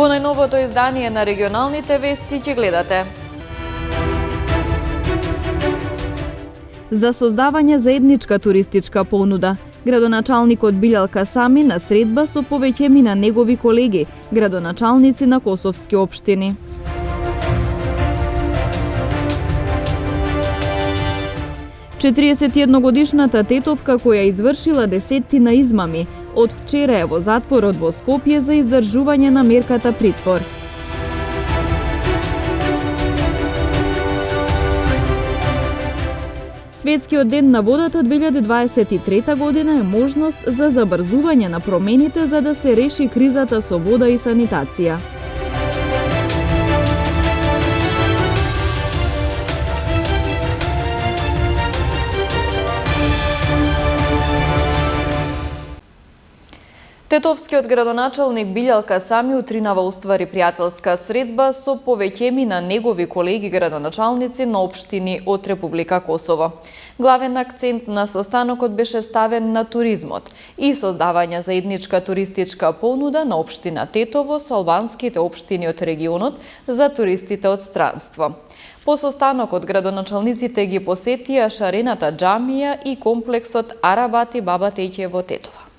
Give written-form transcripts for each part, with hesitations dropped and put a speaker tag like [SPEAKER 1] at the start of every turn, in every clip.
[SPEAKER 1] Во најновото издание на регионалните вести ќе гледате.
[SPEAKER 2] За создавање заедничка туристичка понуда. Градоначалникот Билјал Касами на средба со повеќеми на негови колеги, градоначалници на косовски општини. Четириесетиедногодишната тетовка која извршила десеттина измами, од вчера е во затворот во Скопје за издржување на мерката притвор. Светскиот ден на водата 2023 година е можност за забрзување на промените за да се реши кризата со вода и санитација.
[SPEAKER 1] Тетовскиот градоначалник Билјал Касами утринава уствари пријателска средба со повеќеми на негови колеги градоначалници на општини од Република Косово. Главен акцент на состанокот беше ставен на туризмот и создавање заедничка туристичка понуда на општина Тетово со албанските општини од регионот за туристите од странство. По состанокот градоначалниците ги посетија шарената џамија и комплексот Арабати Баба Теќе во Тетово.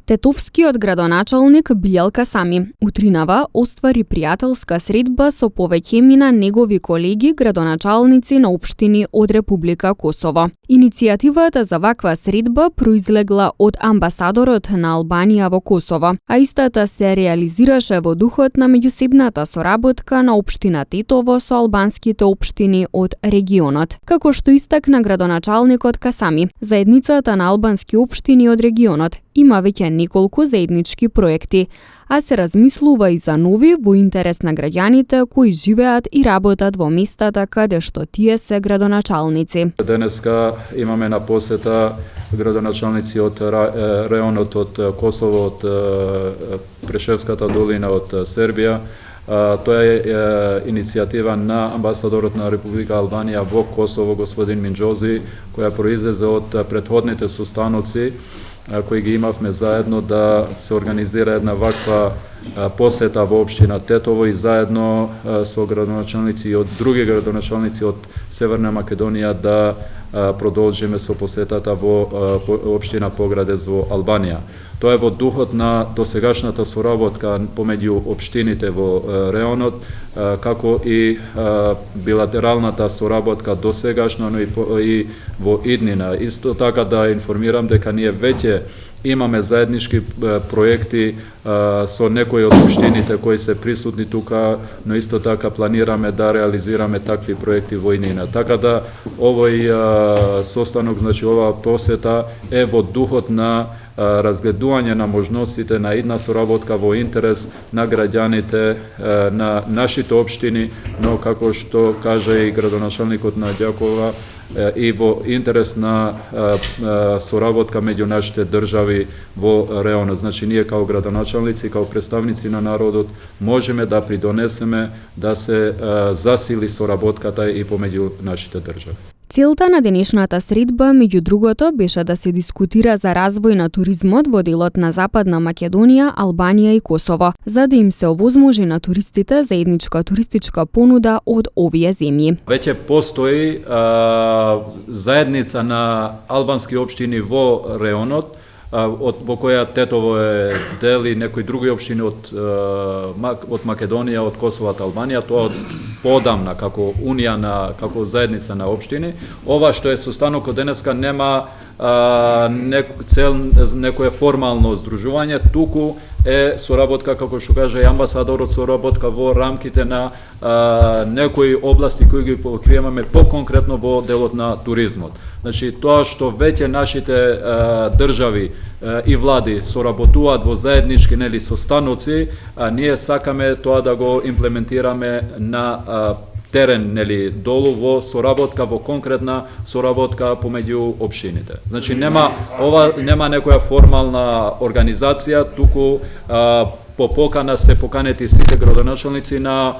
[SPEAKER 3] Тетовскиот градоначалник Билјал Касами утринава оствари пријателска средба со повеќеми на негови колеги градоначалници на општини од Република Косово. Иницијативата за ваква средба произлегла од амбасадорот на Албанија во Косово, а истата се реализираше во духот на меѓусебната соработка на општина Тетово со албанските општини од регионот. Како што истакна градоначалникот Касами, заедницата на албански општини од регионот има веќе неколку заеднички проекти, а се размислува и за нови во интерес на граѓаните кои живеат и работат во местата каде што тие се градоначалници.
[SPEAKER 4] Денеска имаме на посета градоначалници од реонот од Косово, од Прешевската долина, од Сербија. Тоа е иницијатива на амбасадорот на Република Албанија во Косово, господин Минџози, која произлезе од претходните состаноци кои ги имавме заедно да се организира една ваква посета во општина Тетово и заедно со градоначалници од други градоначалници од Северна Македонија да продолжиме со посетата во општина Поградец во Албанија. Тоа е во духот на досегашната соработка помеѓу општините во реонот, како и билатералната соработка досегашна, но и во иднина. Исто така да информирам дека ние веќе имаме заеднички проекти со некои од општините кои се присутни тука, но исто така планираме да реализираме такви проекти во иднина. Така да овој состанок, значи ова посета е во духот на разгледување на можностите на една соработка во интерес на граѓаните на нашите општини, но како што кажа и градоначалникот на Ѓакова, и во интерес на соработка меѓу нашите држави во реонот. Значи ние као градоначалници, као представници на народот можеме да придонесеме да се засили соработката и помеѓу нашите држави.
[SPEAKER 3] Целта на денешната средба, меѓу другото, беше да се дискутира за развој на туризмот во делот на Западна Македонија, Албанија и Косово, за да им се овозможи на туристите заедничка туристичка понуда од овие земји.
[SPEAKER 4] Веќе постои заедница на албански општини во реонот, во која Тетово е дел и некои други општини од Македонија, од Косово, од Албанија, тоа од подамна како унија како заедница на општини. Ова што е состанокот денеска нема некое формално здружување, туку е соработка, како што кажа и амбасадорот, соработка во рамките на некои области кои ги покриемаме по-конкретно во делот на туризмот. Значи, тоа што веќе нашите држави и влади соработуваат во заеднички состаноци, ние сакаме тоа да го имплементираме на терен, долу во соработка, во конкретна соработка помеѓу општините. Значи нема некоја формална организација, туку по покана се поканети сите градоначалници на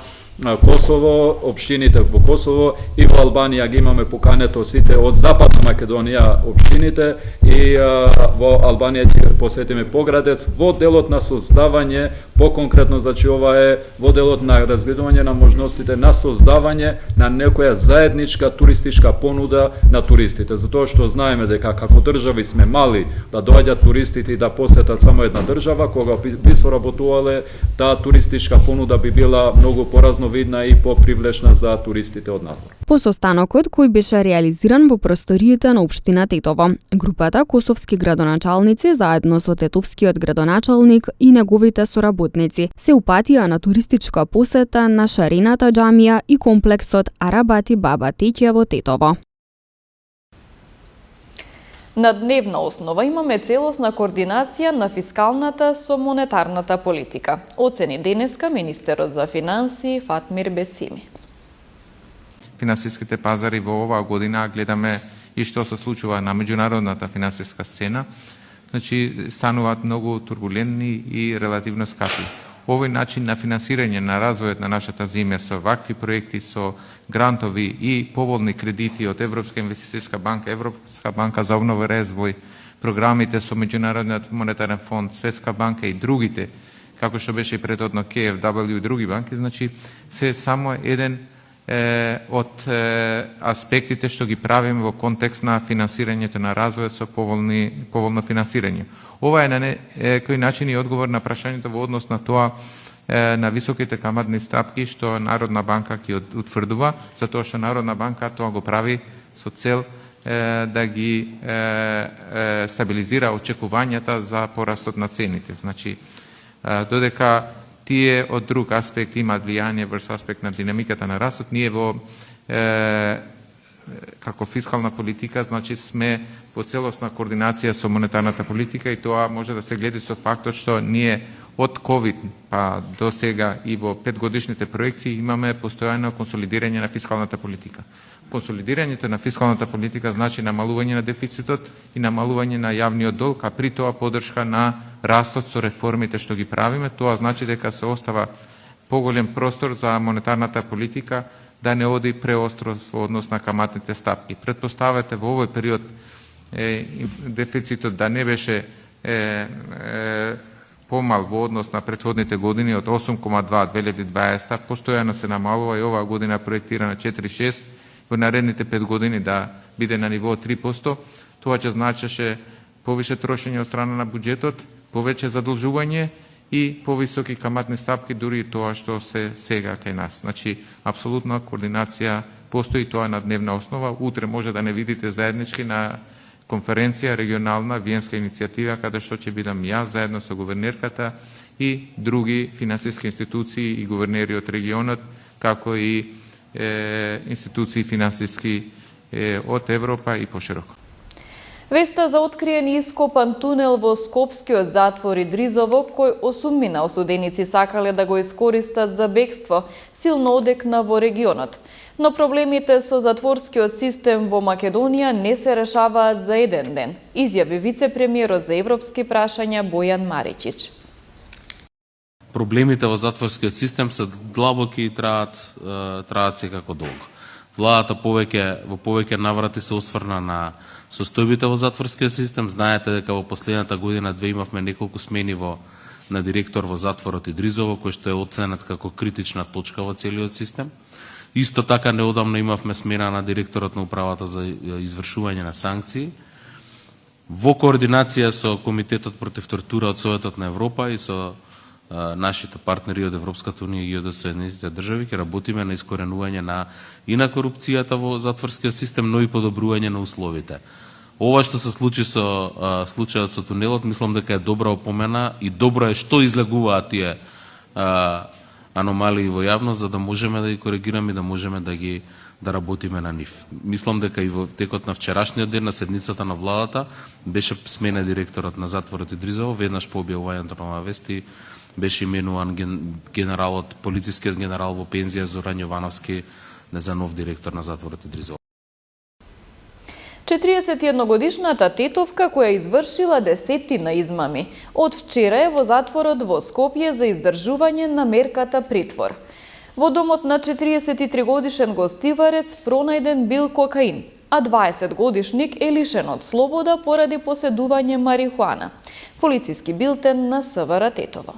[SPEAKER 4] Косово, општините во Косово и во Албанија ги имаме покането сите од Западна Македонија општините и во Албанија ќе посетиме Поградец во делот на создавање Поконкретно, значи, ова е во делот на разгледување на можностите на создавање на некоја заедничка туристичка понуда на туристите. Затоа што знаеме дека како држави сме мали да доаѓаат туристите и да посетат само една држава, кога би соработувале, таа туристичка понуда би била многу поразновидна и попривлечна за туристите од надвор.
[SPEAKER 3] По состанокот кој беше реализиран во просториите на општина Тетово, групата косовски градоначалници заедно со тетовскиот градоначалник и неговите соработници се упатија на туристичка посета на Шарената џамија и комплексот Арабати Баба Теќе во Тетово.
[SPEAKER 1] На дневна основа имаме целосна координација на фискалната со монетарната политика, оцени денеска министерот за финансии Фатмир Бесими.
[SPEAKER 5] Финансиските пазари во оваа година гледаме и што се случува на меѓународната финансиска сцена, значи стануваат многу турбулентни и релативно скапи. Овој начин на финансирање на развојот на нашата земја со вакви проекти, со грантови и поволни кредити од Европска инвестицијска банка, Европска банка за обнова и развој, програмите со Меѓународниот монетарен фонд, Светска банка и другите, како што беше и предходно KfW и други банки, значи се само еден од аспектите што ги правиме во контекст на финансирањето на развојот со поволно финансирање. Ова е на некој начин и одговор на прашањето во однос на тоа на високите каматни стапки што Народна банка ги утврдува, затоа што Народна банка тоа го прави со цел да ги стабилизира очекувањата за порастот на цените. Значи, додека тие од друг аспект имаат влијание врз аспект на динамиката на растот, ние во како фискална политика, значи сме во целосна координација со монетарната политика и тоа може да се гледа со фактот што ние од COVID па до сега и во 5-годишните проекции имаме постојано консолидирање на фискалната политика. Консолидирањето на фискалната политика значи намалување на дефицитот и намалување на јавниот долг, а при тоа подршка на растот со реформите што ги правиме. Тоа значи дека се остава поголем простор за монетарната политика да не оди преостро во однос на каматните стапки. Предпоставете во овој период дефицитот да не беше помал во однос на претходните години од 8,2 2020, постојано се намалува и оваа година проектира на 4,6, во наредните 5 години да биде на ниво 3%, тоа ќе значеше повише трошење од страна на буџетот, повеќе задолжување и повисоки каматни стапки, дури и тоа што се сега кај нас. Значи, апсолутна координација постои, тоа на дневна основа. Утре може да не видите заеднички на конференција регионална виенска иницијатива, каде што ќе бидам јас заедно со гувернерката и други финансиски институции и гувернери од регионот, како и институции финансиски од Европа и пошироко.
[SPEAKER 1] Веста за откриен и ископан тунел во Скопскиот затвор Идризово, кој 8 осуденици сакале да го искористат за бегство, силно одекна во регионот. Но проблемите со затворскиот систем во Македонија не се решаваат за еден ден, изјави вице-премиерот за европски прашања Бојан Маричич.
[SPEAKER 6] Проблемите во затворскиот систем се длабоки и траат секако долго. Владата во повеќе наврати се осврна на состојбите во затворскиот систем. Знаете дека во последната година-две имавме неколку смени на директор во затворот Идризово, кој што е оценет како критична точка во целиот систем. Исто така неодамно имавме смена на директорот на управата за извршување на санкции. Во координација со Комитетот против тортура од Советот на Европа и со нашите партнери од Европската унија и од Соединетите држави ќе работиме на искоренување и на корупцијата во затворскиот систем, но и подобрување на условите. Ова што се случи со случајот со тунелот, мислам дека е добра опомена и добро е што излегуваат тие аномалии во јавност, за да можеме да ги коригираме и да можеме да работиме на нив. Мислам дека и во текот на вчерашниот ден на седницата на владата беше сменен директорот на затворот Идризово, веднаш по објавувањето на вести беше именуван полицискиот генерал во пензија Зоран Јовановски за нов директор на затворот Идризово.
[SPEAKER 1] 41-годишната тетовка која извршила десетина измами, од вчера е во затворот во Скопје за издржување на мерката притвор. Во домот на 43-годишен гостиварец пронајден бил кокаин, а 20-годишник е лишен од слобода поради поседување марихуана. Полициски билтен на СВР Тетово.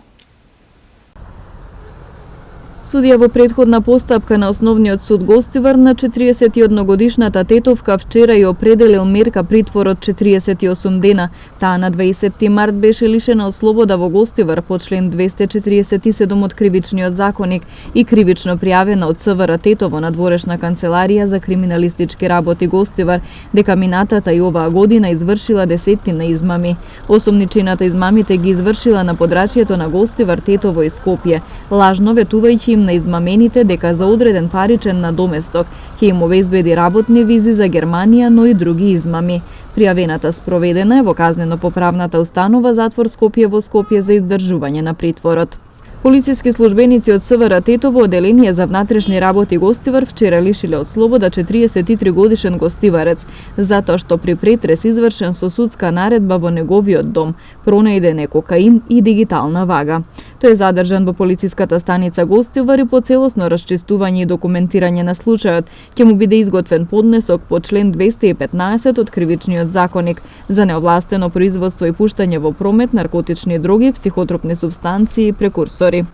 [SPEAKER 2] Судија во претходна постапка на Основниот суд Гостивар на 41-годишната тетовка вчера ја определил мерка притвор од 48 дена. Таа на 20 март беше лишена од слобода во Гостивар по член 247 од Кривичниот законник и кривично пријавена од СВР Тетово на дворешна канцеларија за криминалистички работи Гостивар дека минатата и оваа година извршила десеттина измами. Осомничината измамите ги извршила на подрачјето на Гостивар, Тетово и Скопје, лажно ветувајќи им на измамените дека за одреден паричен надоместок ќе им обезбеди работни визи за Германија, но и други измами. Пријавената спроведена е во казнено-поправната установа затвор Скопје во Скопје за издржување на притворот. Полициски службеници од СВР Тетово Оделение за внатрешни работи Гостивар вчера лишиле од слобода 43 годишен гостиварец затоа што при претрес извршен со судска наредба во неговиот дом пронајден е кокаин и дигитална вага. Тој е задржан во полициската станица Гостивар и по целосно расчистување и документирање на случајот ќе му биде изготвен поднесок по член 215 од Кривичниот законник за неовластено производство и пуштање во промет наркотични дроги, психотропни супстанции и прекурсори.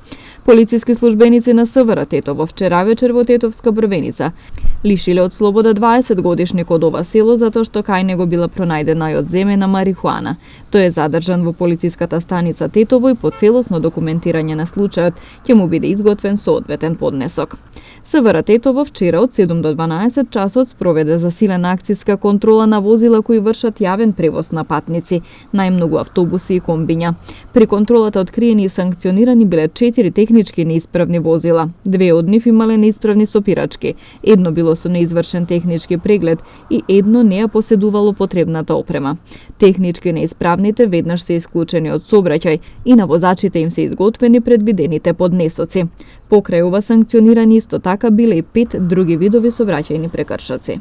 [SPEAKER 2] Полициски службеници на СВР Тетово вчера вечер во Тетовска Брвеница лишиле од слобода 20 годишник од ова село затоа што кај него била пронајдена и одземена марихуана. Тој е задржан во полициската станица Тетово и по целосно документирање на случајот ќе му биде изготвен соодветен поднесок. СВР Тетово вчера од 7 до 12 часот спроведе засилена акциска контрола на возила кои вршат јавен превоз на патници, најмногу автобуси и комбиња. При контролата откриени и санкционирани биле 4 технички неисправни возила. 2 од нив имале неисправни сопирачки, едно било со неизвршен технички преглед и едно не ја поседувало потребната опрема. Технички неисправните веднаш се исклучени од сообраќај и на возачите им се изготвени предвидените поднесоци. Покрај ова санкционирани исто така биле и 5 други видови сообраќајни прекршоци.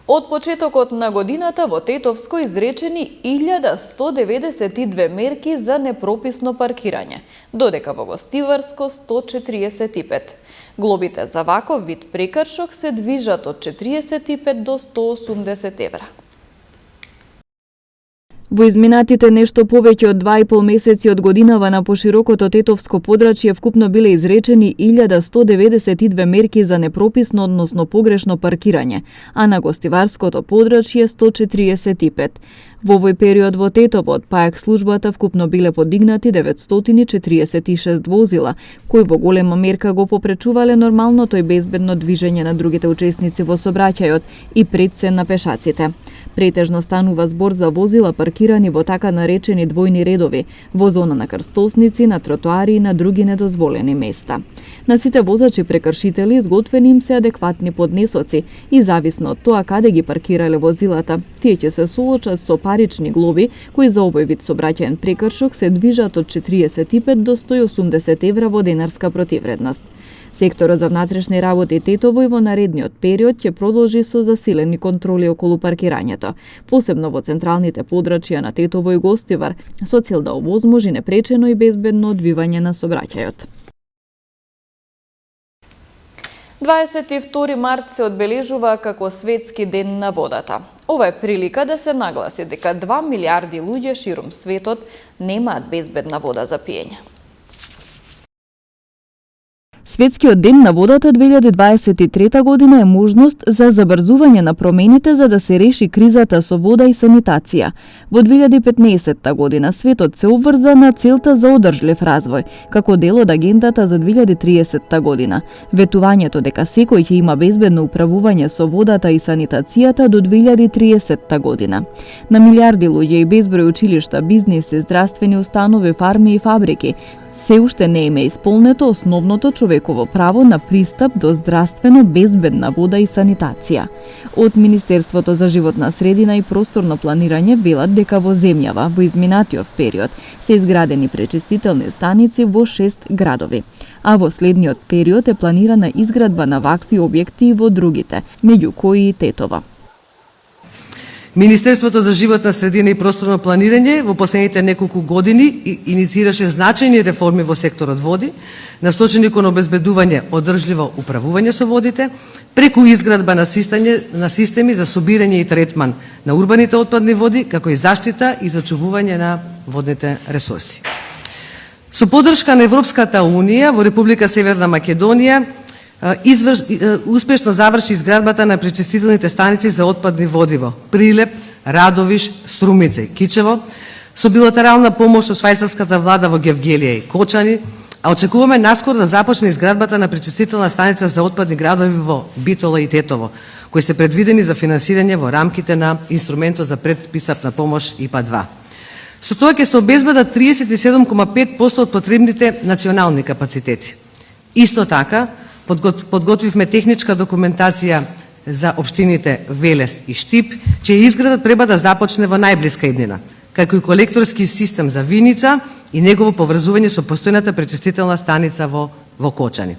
[SPEAKER 1] Од почетокот на годината во Тетовско изречени 1192 мерки за непрописно паркирање, додека во Гостиварско 145. Глобите за ваков вид прекршок се движат од 45 до 180 евра.
[SPEAKER 2] Во изминатите нешто повеќе од 2,5 месеци од годинава на поширокото Тетовско подрачје вкупно биле изречени 1192 мерки за непрописно, односно погрешно паркирање, а на Гостиварското подрачје 145. Во овој период во Тетово од ПАЕК службата вкупно биле подигнати 946 возила, кои во голема мерка го попречувале нормалното и безбедно движење на другите учесници во сообраќајот и пред се на пешаците. Претежно станува збор за возила паркирани во така наречени двојни редови, во зона на крстосници, на тротоари и на други недозволени места. На сите возачи прекршители изготвени им се адекватни поднесоци и зависно од тоа каде ги паркирале возилата, тие ќе се соочат со парични глоби кои за овој вид сообраќаен прекршок се движат од 45 до 180 евра во денарска противредност. Секторот за внатрешни работи Тетово и во наредниот период ќе продолжи со засилени контроли околу паркирањето, посебно во централните подрачја на Тетово и Гостивар, со цел да овозможи непречено и безбедно одвивање на сообраќајот.
[SPEAKER 1] 22 март се одбележува како Светски ден на водата. Ова е прилика да се нагласи дека 2 милиарди луѓе ширум светот немаат безбедна вода за пиење.
[SPEAKER 2] Светскиот ден на водата 2023 година е можност за забрзување на промените за да се реши кризата со вода и санитација. Во 2015 година светот се обврза на целта за одржлив развој, како дел од агендата за 2030 година. Ветувањето дека секој ќе има безбедно управување со водата и санитацијата до 2030 година. На милиарди луѓе и безброј училишта, бизниси, здравствени установи, фарми и фабрики се уште не им е исполнето основното човеково право на пристап до здравствено безбедна вода и санитација. Од Министерството за животна средина и просторно планирање велат дека во земјава во изминатиот период се изградени пречистителни станици во 6 градови, а во следниот период е планирана изградба на вакви објекти и во другите, меѓу кои и Тетово.
[SPEAKER 7] Министерството за животна средина и просторно планирање во последните неколку години инициираше значајни реформи во секторот води, насочени кон обезбедување одржливо управување со водите, преку изградба на системи за собирање и третман на урбаните отпадни води, како и заштита и зачувување на водните ресурси. Со подршка на Европската Унија во Република Северна Македонија успешно заврши изградбата на пречистителните станици за отпадни води во Прилеп, Радовиш, Струмица и Кичево, со билатерална помош од швајцарската влада во Гевгелија и Кочани, а очекуваме наскоро да започне изградбата на пречистителна станица за отпадни градови во Битола и Тетово, кои се предвидени за финансирање во рамките на инструментот за предпристапна помош ИПА-2. Со тоа ќе се обезбедат 37,5% од потребните национални капацитети. Исто така, подготвивме техничка документација за општините Велес и Штип, чија изграда треба да започне во најблиска иднина, како и колекторски систем за Виница и негово поврзување со постојната пречистителна станица во Кочани.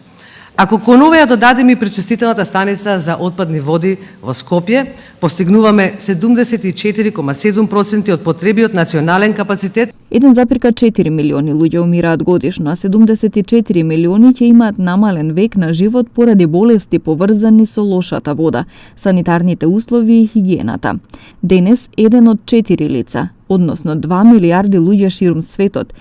[SPEAKER 7] Ако кон ова ја додадеме и пречистителната станица за отпадни води во Скопје, постигнуваме 74,7% од потребиот национален капацитет.
[SPEAKER 2] 1,4 милиони луѓе умираат годишно, а 74 милиони ќе имаат намален век на живот поради болести поврзани со лошата вода, санитарните услови и хигиената. Денес 1 од 4 лица, односно 2 милиарди луѓе ширум светот,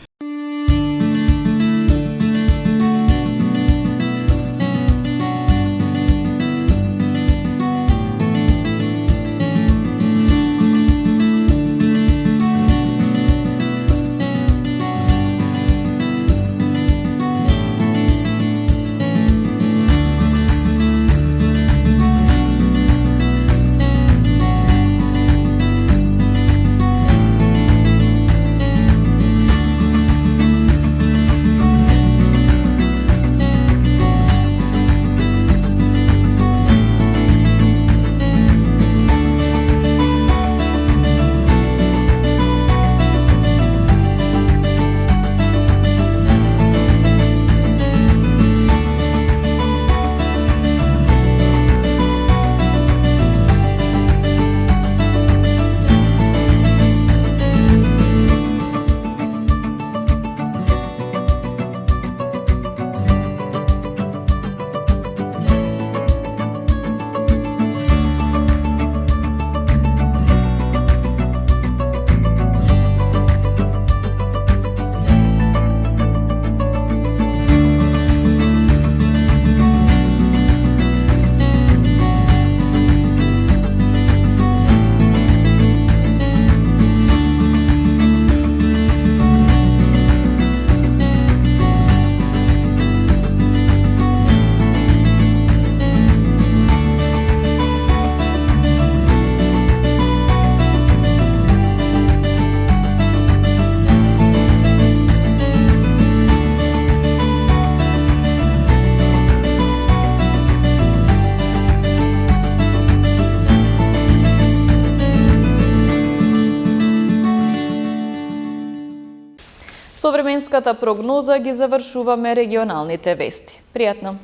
[SPEAKER 1] Со временската прогноза ги завршуваме регионалните вести. Пријатно!